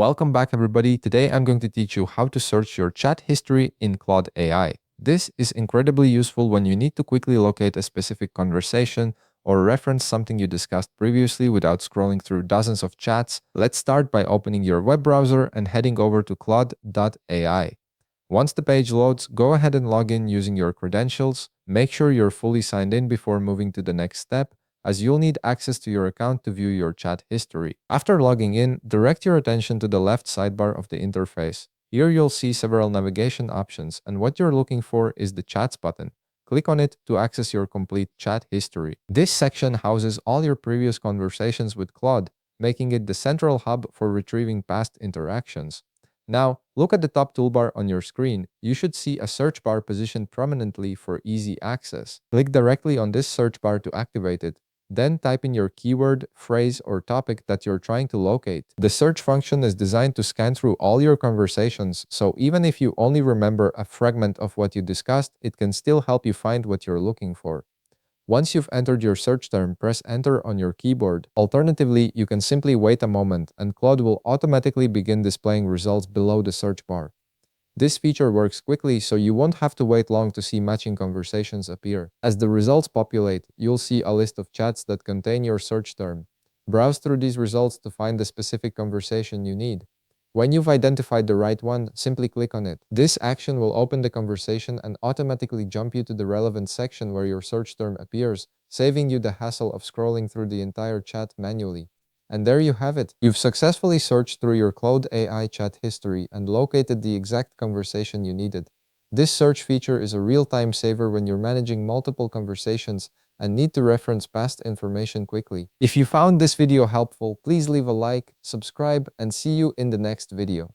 Welcome back, everybody. Today I'm going to teach you how to search your chat history in Claude AI. This is incredibly useful when you need to quickly locate a specific conversation or reference something you discussed previously without scrolling through dozens of chats. Let's start by opening your web browser and heading over to Claude AI. Once the page loads, go ahead and log in using your credentials. Make sure you're fully signed in before moving to the next step, as you'll need access to your account to view your chat history. After logging in, direct your attention to the left sidebar of the interface. Here you'll see several navigation options, and what you're looking for is the Chats button. Click on it to access your complete chat history. This section houses all your previous conversations with Claude, making it the central hub for retrieving past interactions. Now, look at the top toolbar on your screen. You should see a search bar positioned prominently for easy access. Click directly on this search bar to activate it. Then type in your keyword, phrase, or topic that you're trying to locate. The search function is designed to scan through all your conversations, so even if you only remember a fragment of what you discussed, it can still help you find what you're looking for. Once you've entered your search term, press Enter on your keyboard. Alternatively, you can simply wait a moment and Claude will automatically begin displaying results below the search bar. This feature works quickly, so you won't have to wait long to see matching conversations appear. As the results populate, you'll see a list of chats that contain your search term. Browse through these results to find the specific conversation you need. When you've identified the right one, simply click on it. This action will open the conversation and automatically jump you to the relevant section where your search term appears, saving you the hassle of scrolling through the entire chat manually. And there you have it. You've successfully searched through your Claude AI chat history and located the exact conversation you needed. This search feature is a real-time saver when you're managing multiple conversations and need to reference past information quickly. If you found this video helpful, please leave a like, subscribe, and see you in the next video.